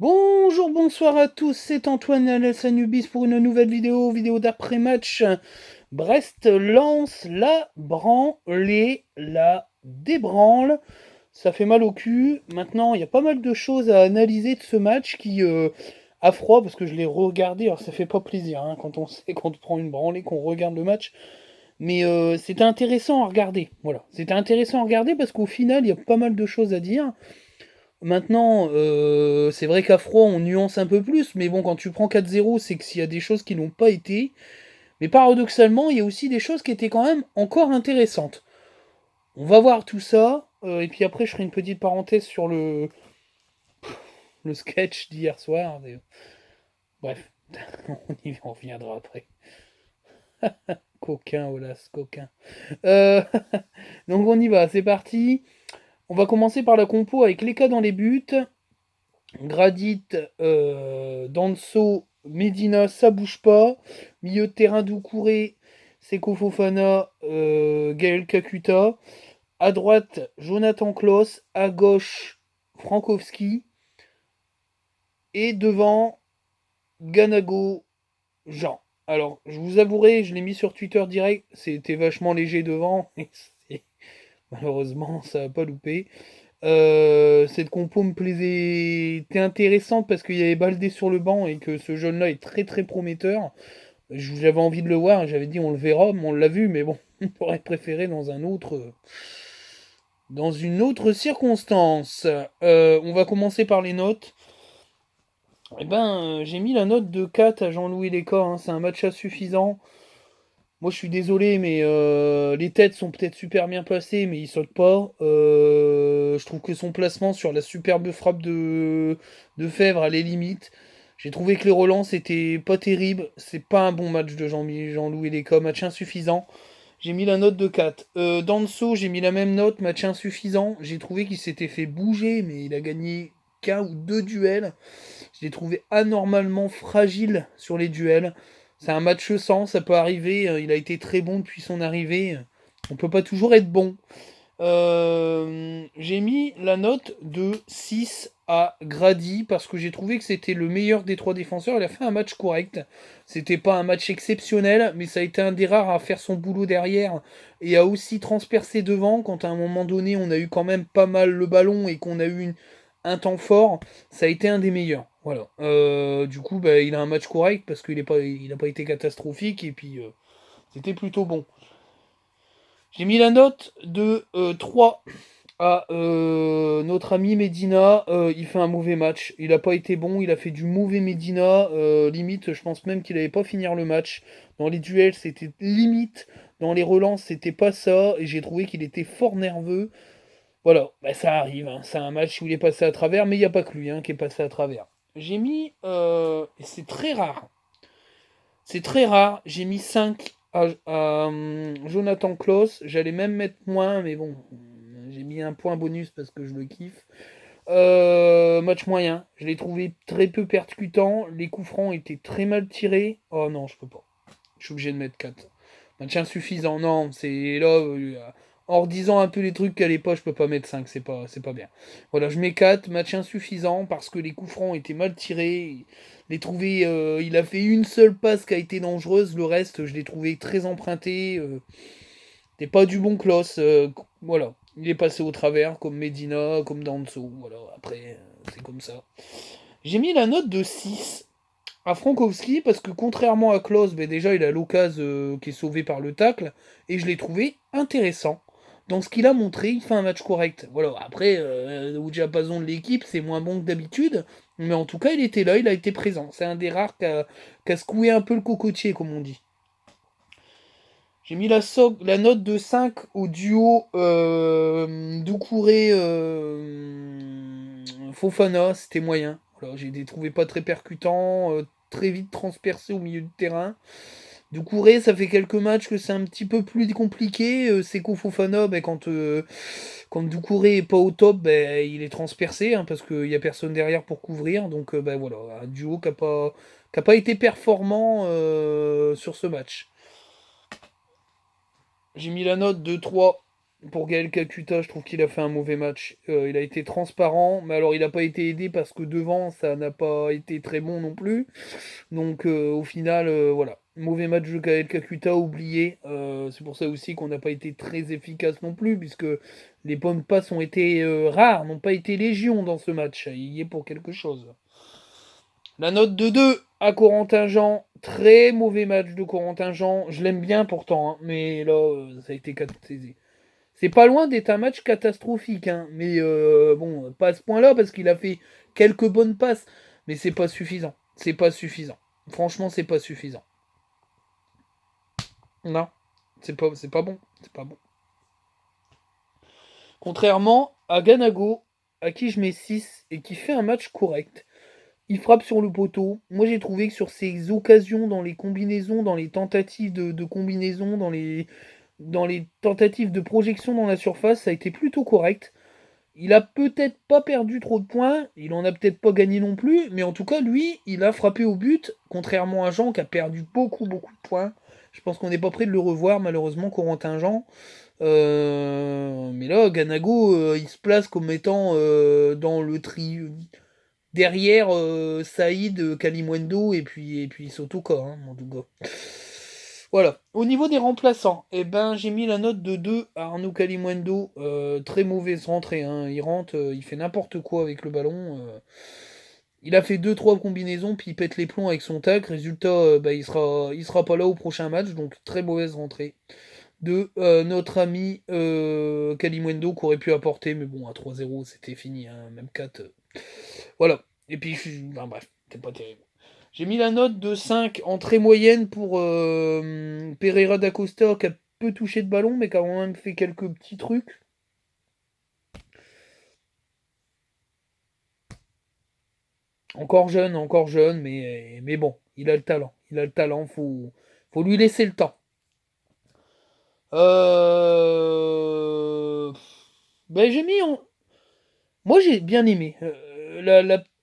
Bonjour, bonsoir à tous, c'est Antoine Alès Anubis pour une nouvelle vidéo d'après-match. Brest lance la branlée, la débranle. Ça fait mal au cul. Maintenant, il y a pas mal de choses à analyser de ce match qui, à froid, parce que je l'ai regardé, alors ça fait pas plaisir hein, quand on sait qu'on prend une branlée, qu'on regarde le match. Mais c'était intéressant à regarder. Voilà, c'était intéressant à regarder parce qu'au final, il y a pas mal de choses à dire. Maintenant, c'est vrai qu'à froid, on nuance un peu plus, mais bon, quand tu prends 4-0, c'est que s'il y a des choses qui n'ont pas été. Mais paradoxalement, il y a aussi des choses qui étaient quand même encore intéressantes. On va voir tout ça, et puis après, je ferai une petite parenthèse sur le sketch d'hier soir. Bref, on reviendra après. Coquin, Olas, coquin. Euh, Donc on y va, c'est parti. On va commencer par la compo avec Leka dans les buts. Gradit, Danso, Medina, ça bouge pas. Milieu de terrain Doucouré, Seko Fofana, Gaël Kakuta. À droite, Jonathan Klaus. À gauche, Frankowski. Et devant, Ganago, Jean. Alors, je vous avouerai, je l'ai mis sur Twitter direct. C'était vachement léger devant. Malheureusement, ça n'a pas loupé. Cette compo me plaisait, était intéressante parce qu'il y avait Baldé sur le banc et que ce jeune-là est très très prometteur. J'avais envie de le voir, j'avais dit on le verra, mais on l'a vu, mais bon, on aurait préféré dans une autre circonstance. On va commencer par les notes. Eh ben, j'ai mis la note de 4 à Jean-Louis Léca, hein, c'est un match insuffisant. Moi, je suis désolé, mais les têtes sont peut-être super bien placées, mais il saute pas. Je trouve que son placement sur la superbe frappe de Fèvre, à les limites. J'ai trouvé que les relances étaient pas terribles. C'est pas un bon match de Jean-Louis Léca, match insuffisant. J'ai mis la note de 4. Danso, j'ai mis la même note, match insuffisant. J'ai trouvé qu'il s'était fait bouger, mais il a gagné qu'un ou deux duels. Je l'ai trouvé anormalement fragile sur les duels. C'est un match sans, ça peut arriver. Il a été très bon depuis son arrivée. On peut pas toujours être bon. J'ai mis la note de 6 à Grady parce que j'ai trouvé que c'était le meilleur des trois défenseurs. Il a fait un match correct. C'était pas un match exceptionnel, mais ça a été un des rares à faire son boulot derrière et à aussi transpercer devant quand à un moment donné on a eu quand même pas mal le ballon et qu'on a eu un temps fort. Ça a été un des meilleurs. Voilà. Du coup, bah, il a un match correct parce qu'il n'a pas été catastrophique et puis c'était plutôt bon. J'ai mis la note de 3 à notre ami Medina. Il fait un mauvais match. Il n'a pas été bon. Il a fait du mauvais Medina. Limite, je pense même qu'il n'allait pas finir le match. Dans les duels, c'était limite. Dans les relances, c'était pas ça. Et j'ai trouvé qu'il était fort nerveux. Voilà, bah, ça arrive. Hein. C'est un match où il est passé à travers. Mais il n'y a pas que lui hein, qui est passé à travers. J'ai mis. Et c'est très rare. C'est très rare. J'ai mis 5 à Jonathan Klaus. J'allais même mettre moins, mais bon, j'ai mis un point bonus parce que je le kiffe. Match moyen. Je l'ai trouvé très peu percutant. Les coups francs étaient très mal tirés. Oh non, je peux pas. Je suis obligé de mettre 4. Match insuffisant. Non, c'est là. En redisant un peu les trucs qu'à l'époque, je peux pas mettre 5. C'est pas bien. Voilà, je mets 4. Match insuffisant parce que les coups francs étaient mal tirés. Les trouvé, il a fait une seule passe qui a été dangereuse. Le reste, je l'ai trouvé très emprunté. C'était pas du bon Klaus. Voilà. Il est passé au travers, comme Medina, comme Danso. Voilà, après, c'est comme ça. J'ai mis la note de 6 à Frankowski parce que contrairement à Klaus, ben déjà il a l'occasion qui est sauvé par le tacle et je l'ai trouvé intéressant. Dans ce qu'il a montré, il fait un match correct. Voilà, après, au diapason de l'équipe, c'est moins bon que d'habitude, mais en tout cas, il était là, il a été présent. C'est un des rares qui a secoué un peu le cocotier, comme on dit. J'ai mis la note de 5 au duo Doucouré Fofana, c'était moyen. Voilà, j'ai trouvé pas très percutant, très vite transpercé au milieu du terrain. Doucouré, ça fait quelques matchs que c'est un petit peu plus compliqué. Seko Fofana, ben, quand Doucouré est pas au top, ben, il est transpercé hein, parce qu'il y a personne derrière pour couvrir. Donc ben, voilà, un duo qui a pas été performant sur ce match. J'ai mis la note de 3 Pour Gaël Kakuta, je trouve qu'il a fait un mauvais match. Il a été transparent, mais alors il n'a pas été aidé parce que devant, ça n'a pas été très bon non plus. Donc au final, voilà. Mauvais match de Gaël Kakuta, oublié. C'est pour ça aussi qu'on n'a pas été très efficace non plus, puisque les bonnes passes ont été rares, n'ont pas été légion dans ce match. Il y est pour quelque chose. La note de 2 à Corentin Jean. Très mauvais match de Corentin Jean. Je l'aime bien pourtant, hein, mais là, ça a été c'est pas loin d'être un match catastrophique, hein, mais bon, pas à ce point-là, parce qu'il a fait quelques bonnes passes, mais c'est pas suffisant. C'est pas suffisant. Franchement, c'est pas suffisant. Non, c'est pas bon. C'est pas bon. Contrairement à Ganago, à qui je mets 6 et qui fait un match correct. Il frappe sur le poteau. Moi, j'ai trouvé que sur ses occasions, dans les combinaisons, dans les tentatives de combinaison, dans les tentatives de projection dans la surface, ça a été plutôt correct. Il a peut-être pas perdu trop de points, il en a peut-être pas gagné non plus, mais en tout cas, lui, il a frappé au but, contrairement à Jean qui a perdu beaucoup, beaucoup de points. Je pense qu'on n'est pas prêt de le revoir, malheureusement, Corentin Jean. Mais là, Ganago, il se place comme étant dans le tri derrière Saïd, Kalimwendo et puis Sotoka, hein, en tout cas. Voilà. Au niveau des remplaçants, eh ben, j'ai mis la note de 2 à Arnaud Kalimwendo. Très mauvaise rentrée, hein. Il rentre, il fait n'importe quoi avec le ballon. Il a fait deux trois combinaisons, puis il pète les plombs avec son tac. Résultat, bah, il sera pas là au prochain match, donc très mauvaise rentrée. De notre ami Kalimwendo qui aurait pu apporter, mais bon, à 3-0, c'était fini, hein, même 4. Voilà. Et puis, enfin, bref, c'était pas terrible. J'ai mis la note de 5 en très moyenne pour Pereira da Costa qui a peu touché de ballon mais qui a quand même fait quelques petits trucs. Encore jeune, mais bon, il a le talent. Il a le talent, faut lui laisser le temps. Euh... Ben, j'ai mis en... Moi j'ai bien aimé.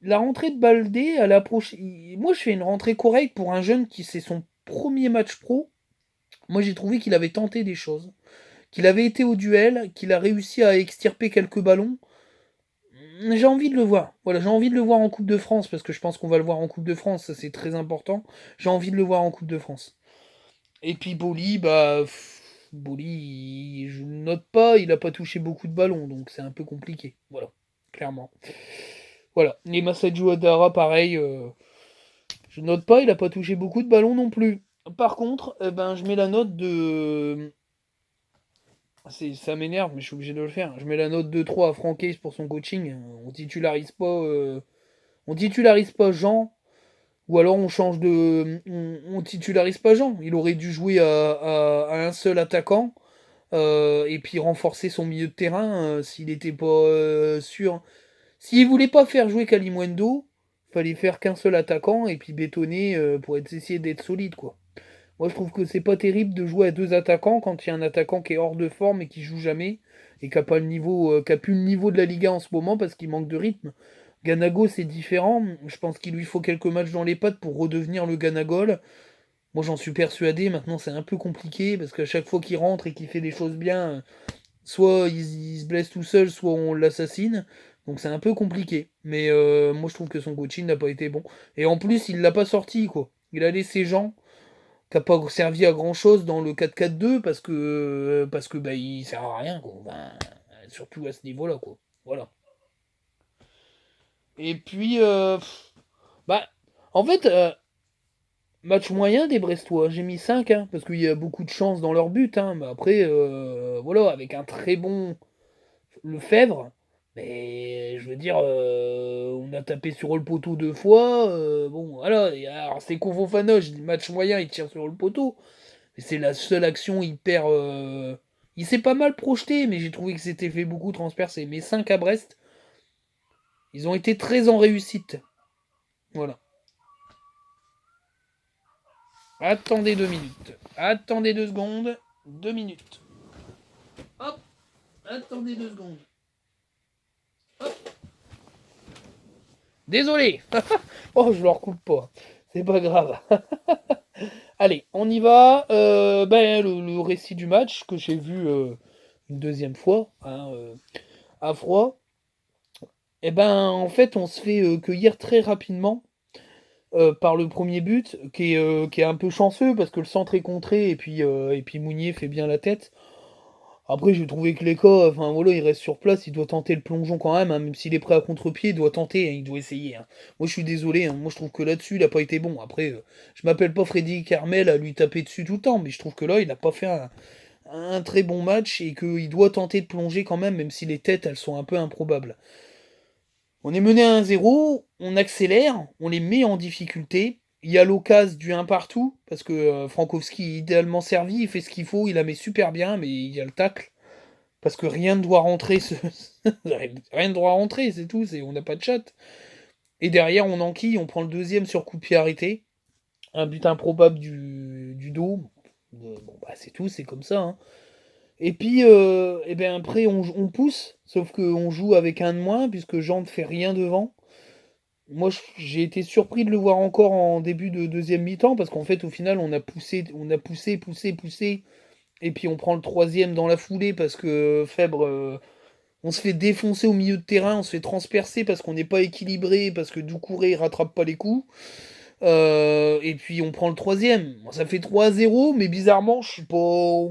La rentrée de Baldé à l'approche. Moi je fais une rentrée correcte pour un jeune qui c'est son premier match pro. Moi j'ai trouvé qu'il avait tenté des choses. Qu'il avait été au duel, qu'il a réussi à extirper quelques ballons. J'ai envie de le voir. Voilà, j'ai envie de le voir en Coupe de France, parce que je pense qu'on va le voir en Coupe de France, ça c'est très important. J'ai envie de le voir en Coupe de France. Et puis Boli, bah. Boli, je ne note pas, il n'a pas touché beaucoup de ballons, donc c'est un peu compliqué. Voilà, clairement. Voilà. Et Masaju Adara, pareil, je note pas, il n'a pas touché beaucoup de ballons non plus. Par contre, eh ben, je mets la note de ça m'énerve, mais je suis obligé de le faire. Je mets la note de 3 à Franck pour son coaching. On titularise pas Jean, ou alors on change de, on titularise pas Jean. Il aurait dû jouer à un seul attaquant et puis renforcer son milieu de terrain s'il n'était pas sûr. S'il voulait pas faire jouer Kalimwendo, fallait faire qu'un seul attaquant et puis bétonner pour essayer d'être solide quoi. Moi, je trouve que c'est pas terrible de jouer à deux attaquants quand il y a un attaquant qui est hors de forme et qui joue jamais et qui a pas le niveau, qui a plus le niveau de la Liga en ce moment parce qu'il manque de rythme. Ganago, c'est différent. Je pense qu'il lui faut quelques matchs dans les pattes pour redevenir le Ganagol. Moi, j'en suis persuadé. Maintenant, c'est un peu compliqué parce qu'à chaque fois qu'il rentre et qu'il fait des choses bien, soit il se blesse tout seul, soit on l'assassine. Donc c'est un peu compliqué. Mais moi, je trouve que son coaching n'a pas été bon. Et en plus, il l'a pas sorti, quoi. Il a laissé Jean qui n'a pas servi à grand chose dans le 4-4-2 parce que bah, il sert à rien quoi. Ben, surtout à ce niveau-là quoi. Voilà. Et puis bah en fait match moyen des Brestois, j'ai mis 5 hein, parce qu'il y a beaucoup de chance dans leur but hein, mais après voilà avec un très bon Lefebvre mais je veux dire on a tapé sur le poteau deux fois bon voilà et alors c'est Fofana, je dis match moyen, il tire sur le poteau. C'est la seule action hyper. Il s'est pas mal projeté, mais j'ai trouvé que c'était fait beaucoup transpercer. Mais 5 à Brest, ils ont été très en réussite. Voilà. Attendez 2 minutes. Attendez 2 secondes. 2 minutes. Hop. Attendez 2 secondes. Hop. Désolé. Oh, je le recoupe pas. C'est pas grave. Allez, on y va. Ben, le récit du match que j'ai vu une deuxième fois, hein, à froid, et ben en fait on se fait cueillir très rapidement par le premier but, qui est un peu chanceux parce que le centre est contré et puis Mounier fait bien la tête. Après, j'ai trouvé que Leka, enfin voilà, il reste sur place, il doit tenter le plongeon quand même, hein, même s'il est prêt à contre-pied, il doit tenter, hein, il doit essayer, hein. Moi, je suis désolé, hein, moi je trouve que là-dessus, il a pas été bon. Après, je m'appelle pas Freddy Carmel à lui taper dessus tout le temps, mais je trouve que là, il a pas fait un très bon match et qu'il doit tenter de plonger quand même si les têtes, elles sont un peu improbables. On est mené à 1-0, on accélère, on les met en difficulté. Il y a l'occasion du 1 partout, parce que Frankowski est idéalement servi, il fait ce qu'il faut, il la met super bien, mais il y a le tacle. Parce que rien ne doit rentrer, rien ne doit rentrer, c'est tout, on n'a pas de chat. Et derrière, on enquille, on prend le deuxième sur coup de pied arrêté. Un but improbable du dos. Bon, bah c'est tout, c'est comme ça, hein. Et puis, et ben après, on pousse, sauf qu'on joue avec un de moins, puisque Jean ne fait rien devant. Moi, j'ai été surpris de le voir encore en début de deuxième mi-temps, parce qu'en fait, au final, on a poussé, et puis on prend le troisième dans la foulée, parce que Fèvre, on se fait défoncer au milieu de terrain, on se fait transpercer parce qu'on n'est pas équilibré, parce que Doucouré rattrape pas les coups. Et puis on prend le troisième. Bon, ça fait 3-0, mais bizarrement, je suis pas.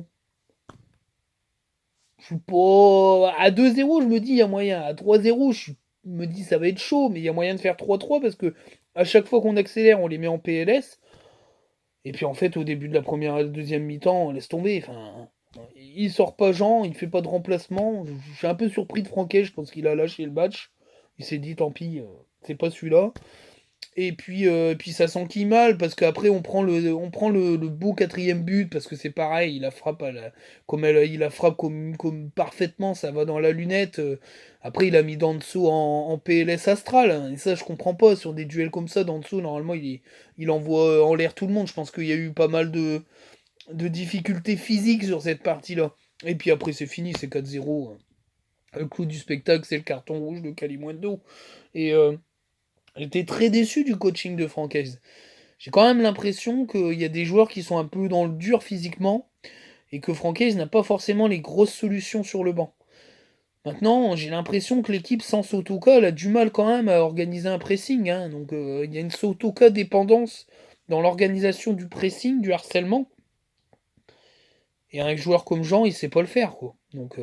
Je suis pas. À 2-0, je me dis, il y a moyen. À 3-0, je me dis, ça va être chaud, mais il y a moyen de faire 3-3 parce que à chaque fois qu'on accélère, on les met en PLS. Et puis en fait, au début de la première et la deuxième mi-temps, on laisse tomber. Enfin, il sort pas Jean, il fait pas de remplacement. Je suis un peu surpris de Franquet, je pense qu'il a lâché le match. Il s'est dit, tant pis, c'est pas celui-là. Et puis ça s'enquille mal parce qu'après on prend le beau quatrième but parce que c'est pareil, il la frappe il la frappe comme parfaitement, ça va dans la lunette. Après il a mis Danso en PLS astral, hein, et ça je comprends pas sur des duels comme ça. Danso normalement il envoie en l'air tout le monde. Je pense qu'il y a eu pas mal de difficultés physiques sur cette partie-là. Et puis après c'est fini, c'est 4-0, hein. Le clou du spectacle c'est le carton rouge de Kalimundo. Et j'étais très déçu du coaching de Francaise. J'ai quand même l'impression qu'il y a des joueurs qui sont un peu dans le dur physiquement et que Francaise n'a pas forcément les grosses solutions sur le banc. Maintenant, j'ai l'impression que l'équipe sans Sotoka elle a du mal quand même à organiser un pressing, hein. Donc il y a une Sotoka dépendance dans l'organisation du pressing, du harcèlement. Et un joueur comme Jean, il sait pas le faire, quoi. Donc,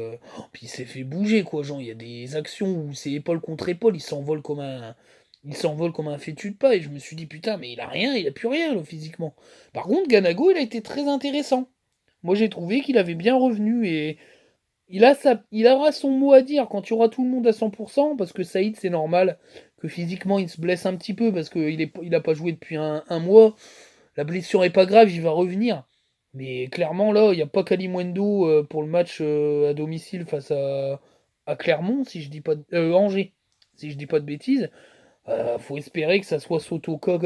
puis il s'est fait bouger, quoi, Jean. Il y a des actions où c'est épaule contre épaule, il s'envole comme un fétu de paille. Et je me suis dit, putain, mais il a rien, il a plus rien, là, physiquement. Par contre, Ganago, il a été très intéressant. Moi, j'ai trouvé qu'il avait bien revenu et il aura son mot à dire quand il y aura tout le monde à 100%, parce que Saïd, c'est normal que physiquement, il se blesse un petit peu, parce qu'il a pas joué depuis un mois. La blessure est pas grave, il va revenir. Mais clairement, là, il n'y a pas Kalimundo pour le match à domicile face à Clermont, si je dis pas Angers, si je dis pas de bêtises. Faut espérer que ça soit Sotoka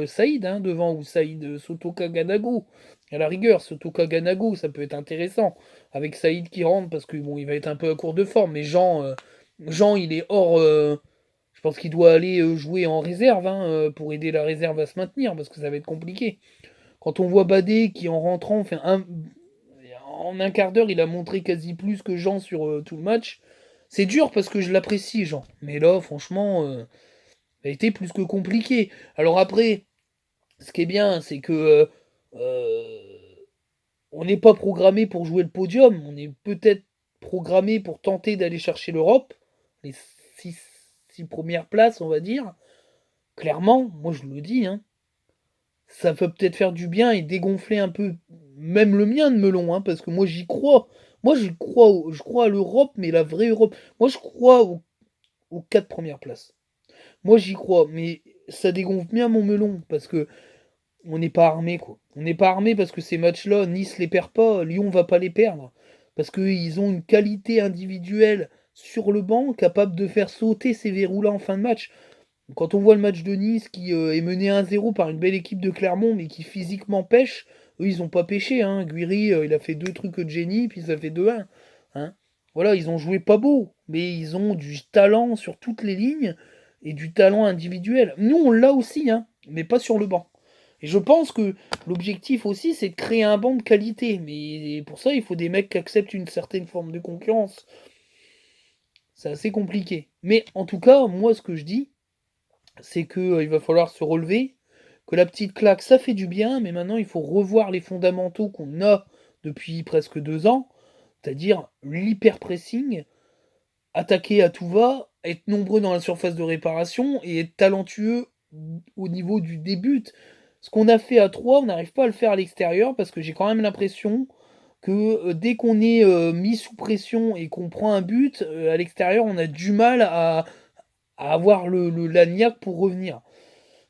Saïd, hein, devant, ou Saïd Sotoka Ganago. À la rigueur, Sotoka Ganago, ça peut être intéressant. Avec Saïd qui rentre, parce que bon, il va être un peu à court de forme. Mais Jean il est hors. Je pense qu'il doit aller jouer en réserve, hein, pour aider la réserve à se maintenir, parce que ça va être compliqué. Quand on voit Badé qui en rentrant, en un quart d'heure, il a montré quasi plus que Jean sur tout le match. C'est dur parce que je l'apprécie, Jean. Mais là, franchement, ça a été plus que compliqué. Alors après, ce qui est bien, c'est que on n'est pas programmé pour jouer le podium. On est peut-être programmé pour tenter d'aller chercher l'Europe, les six, six premières places, on va dire. Clairement, moi je le dis, hein, ça peut peut-être faire du bien et dégonfler un peu, même le mien de melon, hein, parce que moi j'y crois. Moi je crois à l'Europe, mais la vraie Europe. Moi je crois aux 4 premières places. Moi j'y crois, mais ça dégonfle bien mon melon, parce que on n'est pas armé, quoi. On n'est pas armé parce que ces matchs-là, Nice les perd pas, Lyon va pas les perdre. Parce qu'ils ont une qualité individuelle sur le banc capable de faire sauter ces verrous-là en fin de match. Quand on voit le match de Nice qui est mené 1-0 par une belle équipe de Clermont, mais qui physiquement pêche, eux ils ont pas pêché, hein. Guiri, il a fait deux trucs de génie, puis ça fait 2-1, hein. Voilà, ils ont joué pas beau, mais ils ont du talent sur toutes les lignes et du talent individuel. Nous on l'a aussi, hein, mais pas sur le banc. Et je pense que l'objectif aussi, c'est de créer un banc de qualité. Mais pour ça, il faut des mecs qui acceptent une certaine forme de concurrence. C'est assez compliqué. Mais en tout cas, moi, ce que je dis, c'est que il va falloir se relever, que la petite claque, ça fait du bien, mais maintenant, il faut revoir les fondamentaux qu'on a depuis presque 2 ans, c'est-à-dire l'hyper-pressing, attaquer à tout va, être nombreux dans la surface de réparation et être talentueux au niveau du début. Ce qu'on a fait à 3, on n'arrive pas à le faire à l'extérieur parce que j'ai quand même l'impression que dès qu'on est mis sous pression et qu'on prend un but, à l'extérieur, on a du mal à avoir la niaque pour revenir.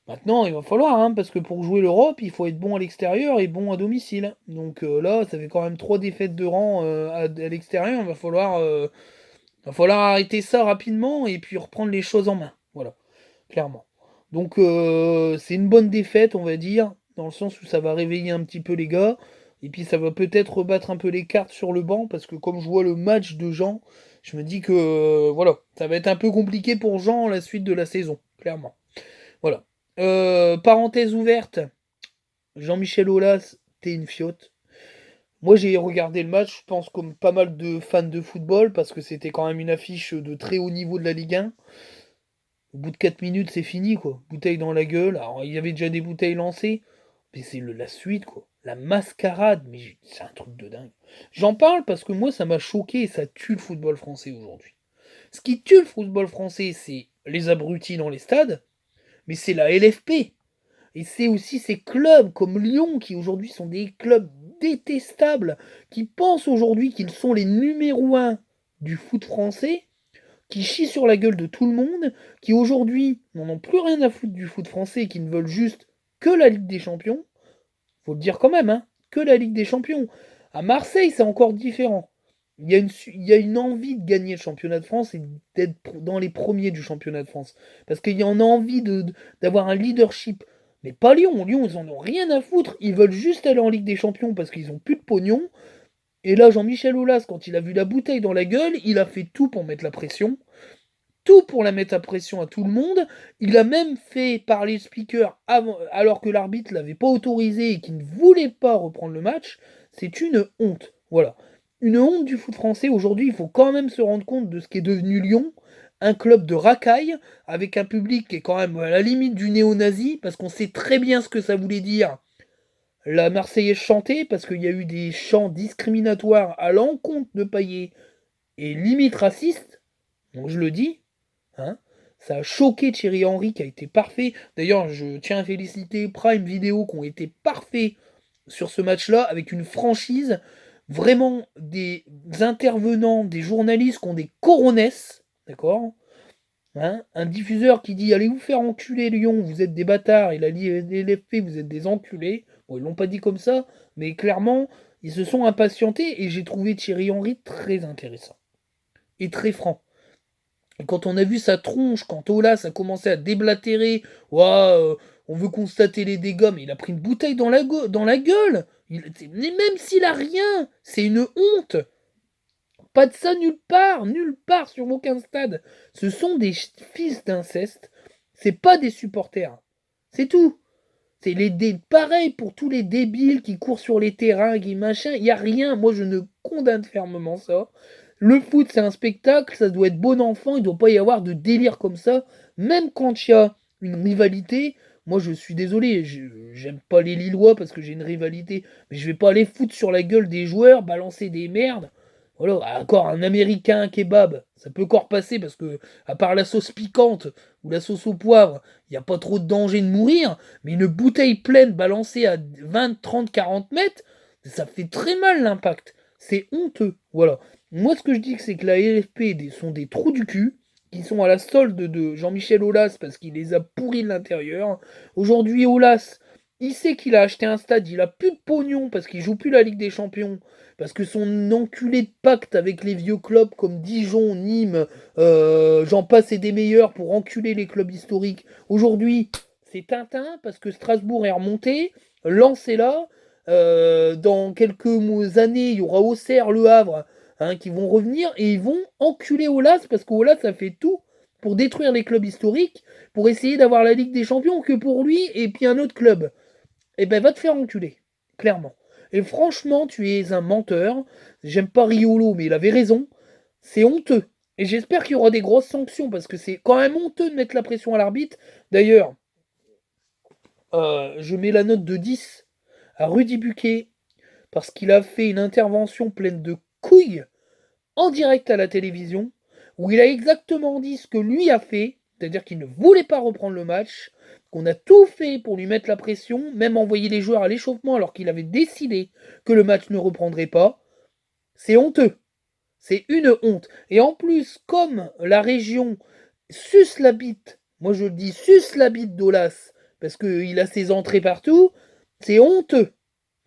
Maintenant, il va falloir, hein, parce que pour jouer l'Europe, il faut être bon à l'extérieur et bon à domicile. Donc là, ça fait quand même 3 défaites de rang à l'extérieur. Il va falloir arrêter ça rapidement et puis reprendre les choses en main. Voilà, clairement. Donc c'est une bonne défaite, on va dire, dans le sens où ça va réveiller un petit peu les gars. Et puis ça va peut-être rebattre un peu les cartes sur le banc, parce que comme je vois le match de Jean, je me dis que voilà, ça va être un peu compliqué pour Jean la suite de la saison, clairement. Voilà. Parenthèse ouverte, Jean-Michel Aulas, t'es une fiotte. Moi j'ai regardé le match, je pense comme pas mal de fans de football, parce que c'était quand même une affiche de très haut niveau de la Ligue 1. Au bout de 4 minutes, c'est fini, quoi. Bouteille dans la gueule. Alors, il y avait déjà des bouteilles lancées, mais c'est la suite, quoi. La mascarade, mais c'est un truc de dingue. J'en parle parce que moi, ça m'a choqué et ça tue le football français aujourd'hui. Ce qui tue le football français, c'est les abrutis dans les stades, mais c'est la LFP. Et c'est aussi ces clubs comme Lyon, qui aujourd'hui sont des clubs détestables, qui pensent aujourd'hui qu'ils sont les numéros 1 du foot français, qui chient sur la gueule de tout le monde, qui aujourd'hui n'en ont plus rien à foutre du foot français et qui ne veulent juste que la Ligue des Champions. Faut le dire quand même, hein, que la Ligue des Champions. À Marseille, c'est encore différent. Il y a une envie de gagner le championnat de France et d'être dans les premiers du championnat de France. Parce qu'il y en a envie d'avoir un leadership. Mais pas Lyon. Lyon, ils en ont rien à foutre. Ils veulent juste aller en Ligue des Champions parce qu'ils ont plus de pognon. Et là, Jean-Michel Aulas, quand il a vu la bouteille dans la gueule, il a fait tout pour mettre la pression. Tout pour la mettre à pression à tout le monde. Il a même fait parler le speaker alors que l'arbitre l'avait pas autorisé et qu'il ne voulait pas reprendre le match. C'est une honte. Voilà. Une honte du foot français. Aujourd'hui, il faut quand même se rendre compte de ce qu'est devenu Lyon. Un club de racailles, avec un public qui est quand même à la limite du néo-nazi, parce qu'on sait très bien ce que ça voulait dire la Marseillaise chantée, parce qu'il y a eu des chants discriminatoires à l'encontre de Payet et limite racistes. Donc je le dis, hein. Ça a choqué Thierry Henry qui a été parfait. D'ailleurs, je tiens à féliciter Prime Video qui ont été parfaits sur ce match-là, avec une franchise, vraiment des intervenants, des journalistes qui ont des coronesses, d'accord, hein. Un diffuseur qui dit allez vous faire enculer Lyon, vous êtes des bâtards, et la LFP, vous êtes des enculés. Bon, ils l'ont pas dit comme ça, mais clairement, ils se sont impatientés et j'ai trouvé Thierry Henry très intéressant et très franc. Et quand on a vu sa tronche, quand Olas a commencé à déblatérer, ouah, on veut constater les dégâts, mais il a pris une bouteille dans la gueule. Mais même s'il a rien, c'est une honte. Pas de ça nulle part sur aucun stade. Ce sont des fils d'inceste. C'est pas des supporters. C'est tout. C'est pareil pour tous les débiles qui courent sur les terrains, qui machin. Il y a rien. Moi, je ne condamne fermement ça. Le foot, c'est un spectacle. Ça doit être bon enfant. Il ne doit pas y avoir de délire comme ça. Même quand il y a une rivalité. Moi, je suis désolé. J'aime pas les Lillois parce que j'ai une rivalité. Mais je vais pas aller foutre sur la gueule des joueurs, balancer des merdes. Voilà, encore un américain kebab, ça peut encore passer parce que, à part la sauce piquante ou la sauce au poivre, il n'y a pas trop de danger de mourir, mais une bouteille pleine balancée à 20, 30, 40 mètres, ça fait très mal l'impact. C'est honteux, voilà. Moi, ce que je dis, c'est que la LFP sont des trous du cul, qui sont à la solde de Jean-Michel Aulas parce qu'il les a pourris de l'intérieur. Aujourd'hui, Aulas, il sait qu'il a acheté un stade, il a plus de pognon parce qu'il joue plus la Ligue des Champions. Parce que son enculé de pacte avec les vieux clubs comme Dijon, Nîmes, j'en passe et des meilleurs pour enculer les clubs historiques. Aujourd'hui, c'est Tintin parce que Strasbourg est remonté, Lens est là. Dans quelques années, il y aura Auxerre, Le Havre, hein, qui vont revenir et ils vont enculer Aulas parce qu'Aulas a fait tout pour détruire les clubs historiques, pour essayer d'avoir la Ligue des Champions que pour lui et puis un autre club. eh ben va te faire enculer, clairement. Et franchement, tu es un menteur. J'aime pas Riolo, mais il avait raison. C'est honteux. Et j'espère qu'il y aura des grosses sanctions, parce que c'est quand même honteux de mettre la pression à l'arbitre. D'ailleurs, je mets la note de 10 à Rudy Buquet, parce qu'il a fait une intervention pleine de couilles en direct à la télévision, où il a exactement dit ce que lui a fait, c'est-à-dire qu'il ne voulait pas reprendre le match, qu'on a tout fait pour lui mettre la pression, même envoyer les joueurs à l'échauffement alors qu'il avait décidé que le match ne reprendrait pas. C'est honteux. C'est une honte. Et en plus, comme la région suce la bite, moi je dis suce la bite d'Olas, parce qu'il a ses entrées partout, c'est honteux.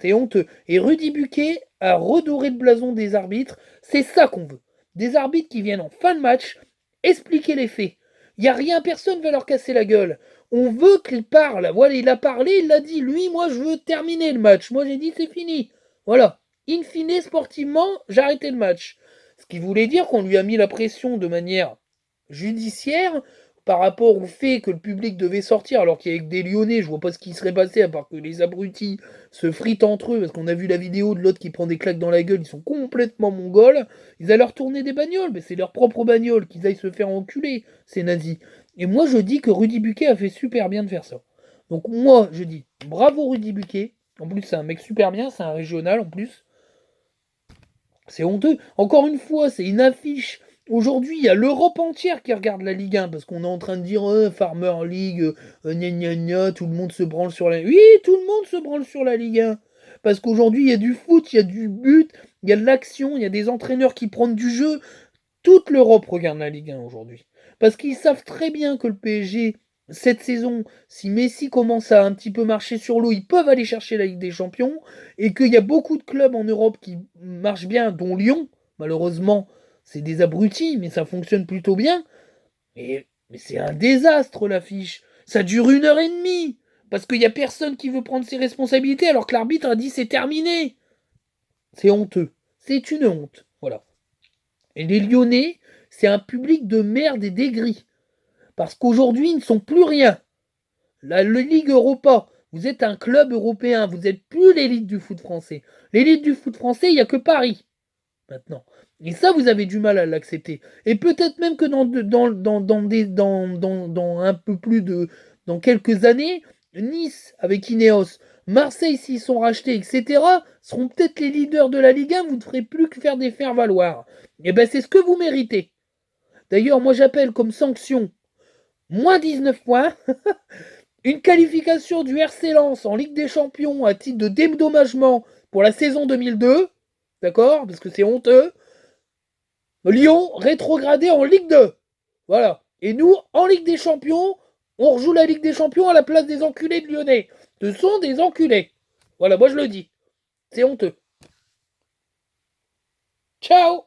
C'est honteux. Et Rudy Buquet a redoré le blason des arbitres. C'est ça qu'on veut. Des arbitres qui viennent en fin de match expliquer les faits. Il n'y a rien, personne ne va leur casser la gueule. On veut qu'il parle. Voilà, il a parlé, il l'a dit. Lui, moi, je veux terminer le match. Moi, j'ai dit, c'est fini. Voilà. In fine, sportivement, j'ai arrêté le match. Ce qui voulait dire qu'on lui a mis la pression de manière judiciaire par rapport au fait que le public devait sortir alors qu'il y avait que des Lyonnais. Je vois pas ce qui serait passé à part que les abrutis se fritent entre eux parce qu'on a vu la vidéo de l'autre qui prend des claques dans la gueule. Ils sont complètement mongols. Ils allaient leur tourner des bagnoles, mais c'est leur propre bagnole, qu'ils aillent se faire enculer, ces nazis. Et moi, je dis que Rudy Buquet a fait super bien de faire ça. Donc moi, je dis bravo Rudy Buquet. En plus, c'est un mec super bien, c'est un régional en plus. C'est honteux. Encore une fois, c'est une affiche. Aujourd'hui, il y a l'Europe entière qui regarde la Ligue 1 parce qu'on est en train de dire Farmer League, gna gna gna, tout le monde se branle sur la. Oui, tout le monde se branle sur la Ligue 1. Parce qu'aujourd'hui, il y a du foot, il y a du but, il y a de l'action, il y a des entraîneurs qui prennent du jeu. Toute l'Europe regarde la Ligue 1 aujourd'hui. Parce qu'ils savent très bien que le PSG, cette saison, si Messi commence à un petit peu marcher sur l'eau, ils peuvent aller chercher la Ligue des Champions. Et qu'il y a beaucoup de clubs en Europe qui marchent bien, dont Lyon. Malheureusement, c'est des abrutis, mais ça fonctionne plutôt bien. Mais c'est un désastre l'affiche. Ça dure 1 heure et demie. Parce qu'il n'y a personne qui veut prendre ses responsabilités alors que l'arbitre a dit c'est terminé. C'est honteux. C'est une honte. Voilà. Et les Lyonnais, c'est un public de merde et d'aigris. Parce qu'aujourd'hui, ils ne sont plus rien. La Ligue Europa, vous êtes un club européen, vous n'êtes plus l'élite du foot français. L'élite du foot français, il n'y a que Paris, maintenant. Et ça, vous avez du mal à l'accepter. Et peut-être même que dans un peu plus de. Dans quelques années, Nice avec Ineos, Marseille s'ils sont rachetés, etc., seront peut-être les leaders de la Ligue 1, vous ne ferez plus que faire des faire-valoir. Et ben c'est ce que vous méritez. D'ailleurs, moi j'appelle comme sanction moins 19 points, une qualification du RC Lens en Ligue des Champions à titre de dédommagement pour la saison 2002, d'accord, parce que c'est honteux. Lyon rétrogradé en Ligue 2. Voilà. Et nous, en Ligue des Champions, on rejoue la Ligue des Champions à la place des enculés de Lyonnais. Ce sont des enculés. Voilà, moi je le dis. C'est honteux. Ciao.